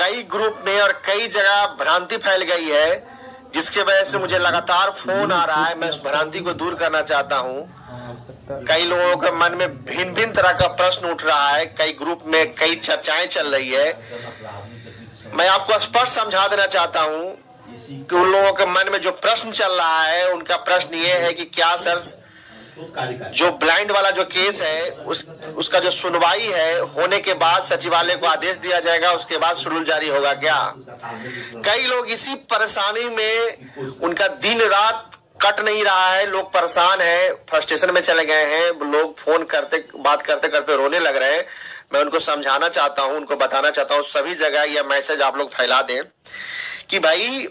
कई ग्रुप में और कई जगह भ्रांति फैल गई है, जिसके वजह से मुझे लगातार फोन आ रहा है। मैं उस भ्रांति को दूर करना चाहता हूँ। कई लोगों के मन में भिन्न भिन्न तरह का प्रश्न उठ रहा है, कई ग्रुप में कई चर्चाएं चल रही है। मैं आपको स्पष्ट समझा देना चाहता हूँ कि उन लोगों के मन में जो प्रश्न चल रहा है, उनका प्रश्न ये है कि क्या सर जो ब्लाइंड वाला जो केस है उसका जो सुनवाई है होने के बाद सचिवालय को आदेश दिया जाएगा, उसके बाद शेड्यूल जारी होगा क्या? कई लोग इसी परेशानी में उनका दिन रात कट नहीं रहा है, लोग परेशान हैं, फ्रस्ट्रेशन में चले गए हैं, लोग फोन करते बात करते करते रोने लग रहे हैं। मैं उनको समझाना चाहता हूं, उनको बताना चाहता हूं, सभी जगह यह मैसेज आप लोग फैला दें कि भाई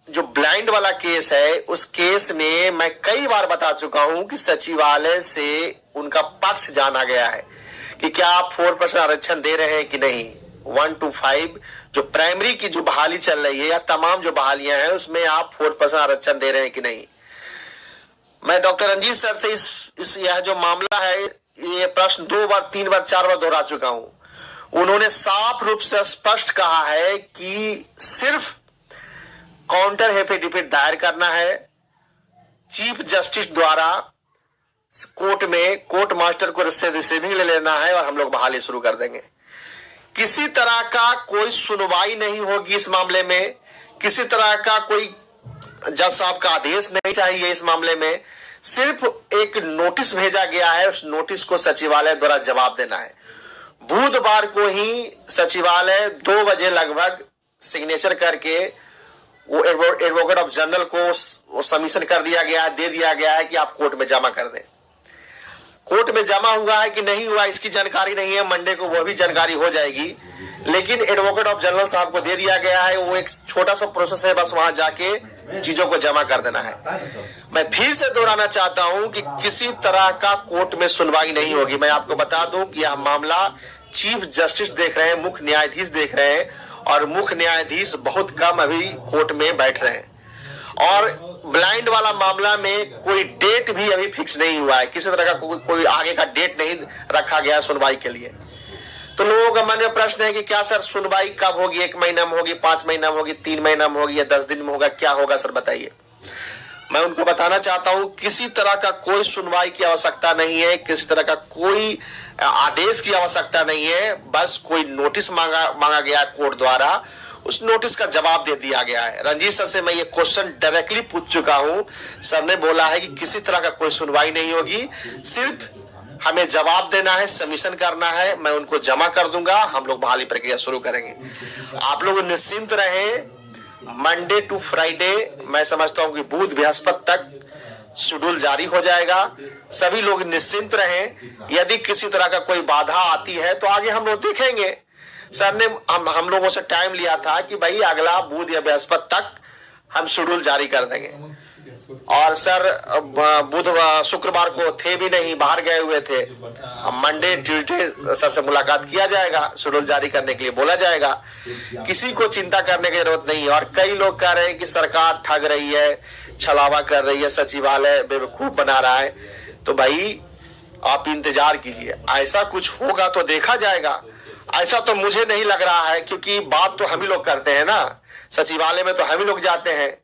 जो ब्लाइंड वाला केस है, उस केस में मैं कई बार बता चुका हूं कि सचिवालय से उनका पक्ष जाना गया है कि क्या आप 4% आरक्षण दे रहे हैं कि नहीं। 1 to 5 जो प्राइमरी की जो बहाली चल रही है या तमाम जो बहालियां हैं उसमें आप 4% आरक्षण दे रहे हैं कि नहीं। मैं डॉक्टर रंजीत सर से इस यह जो मामला है, ये प्रश्न 2 बार 3 बार 4 बार दोहरा चुका हूं। उन्होंने साफ रूप से स्पष्ट कहा है कि सिर्फ काउंटर एफिडेविट दायर करना है, चीफ जस्टिस द्वारा कोर्ट में कोर्ट मास्टर को रिसीविंग ले लेना है और हम लोग बहाली शुरू कर देंगे। किसी तरह का कोई सुनवाई नहीं होगी इस मामले में, किसी तरह का कोई जज साहब का आदेश नहीं चाहिए इस मामले में। सिर्फ एक नोटिस भेजा गया है, उस नोटिस को सचिवालय द्वारा जवाब देना है। बुधवार को ही सचिवालय 2 बजे लगभग सिग्नेचर करके वो एडवोकेट ऑफ जनरल को सबमिशन कर दिया गया है, दे दिया गया है कि आप कोर्ट में जमा कर दें। कोर्ट में जमा हुआ है कि नहीं हुआ इसकी जानकारी नहीं है, मंडे को वो भी जानकारी हो जाएगी। लेकिन एडवोकेट ऑफ जनरल साहब को दे दिया गया है, वो एक छोटा सा प्रोसेस है, बस वहां जाके चीजों को जमा कर देना है। मैं फिर से दोहराना चाहता हूं कि किसी तरह का कोर्ट में सुनवाई नहीं होगी। मैं आपको बता दूं कि यह मामला चीफ जस्टिस देख रहे हैं, मुख्य न्यायाधीश देख रहे हैं, और मुख्य न्यायाधीश बहुत कम अभी कोर्ट में बैठ रहे हैं। और ब्लाइंड वाला मामला में कोई डेट भी अभी फिक्स नहीं हुआ है, किसी तरह का कोई आगे का डेट नहीं रखा गया सुनवाई के लिए। तो लोगों का मन में प्रश्न है कि क्या सर सुनवाई कब होगी, 1 महीना में होगी, 5 महीना में होगी, 3 महीना में होगी या 10 दिन में होगा, क्या होगा सर बताइए। मैं उनको बताना चाहता हूं किसी तरह का कोई सुनवाई की आवश्यकता नहीं है, किसी तरह का कोई आदेश की आवश्यकता नहीं है। बस कोई नोटिस मांगा गया कोर्ट द्वारा, उस नोटिस का जवाब दे दिया गया है। रंजीत सर से मैं ये क्वेश्चन डायरेक्टली पूछ चुका हूं, सर ने बोला है कि किसी तरह का कोई सुनवाई नहीं होगी, सिर्फ हमें जवाब देना है, सबमिशन करना है, मैं उनको जमा कर दूंगा, हम लोग बहाली प्रक्रिया शुरू करेंगे। आप लोग निश्चिंत रहें। मंडे टू फ्राइडे मैं समझता हूं कि बुध बृहस्पति तक शेड्यूल जारी हो जाएगा। सभी लोग निश्चिंत रहें। यदि किसी तरह का कोई बाधा आती है तो आगे हम लोग देखेंगे। सर ने हम लोगों से टाइम लिया था कि भाई अगला बुध या बृहस्पति तक हम शेड्यूल जारी कर देंगे। और सर बुध शुक्रवार को थे भी नहीं, बाहर गए हुए थे। मंडे ट्यूसडे सर से मुलाकात किया जाएगा, शेड्यूल जारी करने के लिए बोला जाएगा। किसी को चिंता करने की जरूरत नहीं है। और कई लोग कह रहे हैं कि सरकार ठग रही है, छलावा कर रही है, सचिवालय बेवकूफ बना रहा है। तो भाई आप इंतजार कीजिए, ऐसा कुछ होगा तो देखा जाएगा। ऐसा तो मुझे नहीं लग रहा है, क्योंकि बात तो हम ही लोग करते हैं ना, सचिवालय में तो हम ही लोग जाते हैं।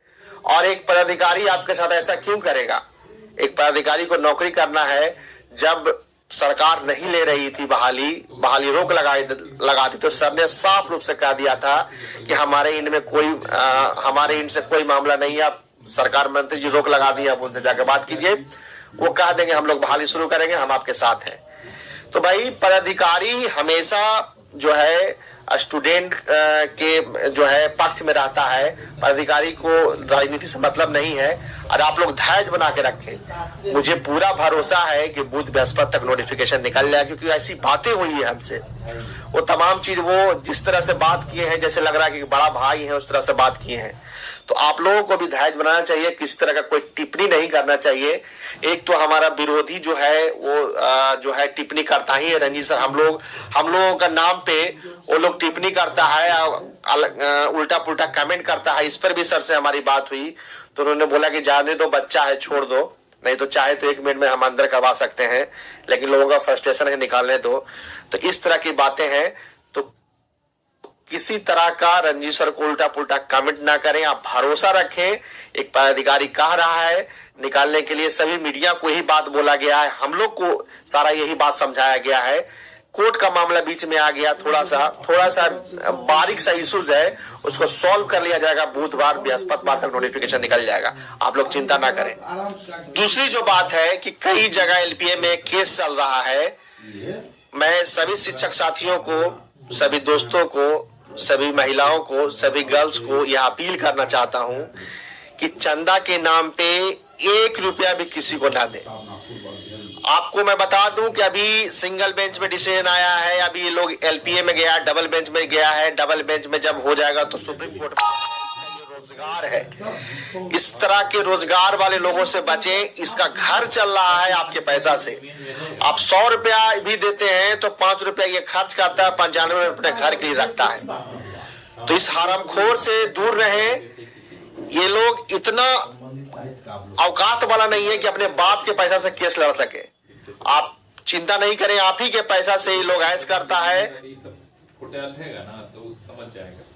और एक पदाधिकारी आपके साथ ऐसा क्यों करेगा? एक पदाधिकारी को नौकरी करना है। जब सरकार नहीं ले रही थी बहाली रोक लगा दी तो सर ने साफ रूप से कह दिया था कि हमारे इनसे कोई मामला नहीं है। आप सरकार मंत्री जी रोक लगा दी, आप उनसे जाकर बात कीजिए, वो कह देंगे हम लोग बहाली शुरू करेंगे, हम आपके साथ हैं। तो भाई पदाधिकारी हमेशा जो है स्टूडेंट के जो है पक्ष में रहता है। पदाधिकारी को राजनीति से मतलब नहीं है। और आप लोग धैर्य बना के रखें। मुझे पूरा भरोसा है कि बुध बृहस्पति तक नोटिफिकेशन निकल जाए, क्योंकि ऐसी बातें हुई है हमसे। वो तमाम चीज वो जिस तरह से बात किए हैं, जैसे लग रहा है कि बड़ा भाई है, उस तरह से बात किए हैं। तो आप लोगों को भी धैर्य बनाना चाहिए, किसी तरह का कोई टिप्पणी नहीं करना चाहिए। एक तो हमारा विरोधी जो है वो जो है टिप्पणी करता ही है। रंजीत सर हम लोगों का नाम पे वो लोग टिप्पणी करता है, उल्टा पुल्टा कमेंट करता है। इस पर भी सर से हमारी बात हुई तो उन्होंने बोला कि जाने दो, बच्चा है, छोड़ दो, नहीं तो चाहे तो 1 मिनट में हम अंदर करवा सकते हैं, लेकिन लोगों का फ्रस्ट्रेशन है निकालने दो। तो इस तरह की बातें हैं। तो किसी तरह का रंजीत सर को उल्टा पुल्टा कमेंट ना करें। आप भरोसा रखें, एक पदाधिकारी कह रहा है, निकालने के लिए सभी मीडिया को यही बात बोला गया है, हम लोग को सारा यही बात समझाया गया है। कोर्ट का मामला बीच में आ गया, थोड़ा सा बारीक सा इश्यूज है, उसको सॉल्व कर लिया जाएगा। बुधवार बृहस्पतिवार तक नोटिफिकेशन निकल जाएगा, आप लोग चिंता ना करें। दूसरी जो बात है कि कई जगह एलपीए में केस चल रहा है। मैं सभी शिक्षक साथियों को, सभी दोस्तों को, सभी महिलाओं को, सभी गर्ल्स को यह अपील करना चाहता हूं कि चंदा के नाम पे 1 रुपया भी किसी को ना दे। आपको मैं बता दूं कि अभी सिंगल बेंच में डिसीजन आया है, अभी ये लोग एलपीए में गया, डबल बेंच में गया है। डबल बेंच में जब हो जाएगा तो सुप्रीम कोर्ट में रोजगार है। इस तरह के रोजगार वाले लोगों से बचें। इसका घर चल रहा है आपके पैसा से। आप 100 रुपया भी देते हैं तो 5 रुपया ये खर्च करता है, 95 रुपये घर के लिए रखता है। तो इस हरामखोर से दूर रहें। ये लोग इतना औकात वाला नहीं है कि अपने बाप के पैसा से केस लड़ सके। आप चिंता नहीं करें, आप ही के पैसा से ये लोग ऐश करता है। ना तो समझ जाएगा।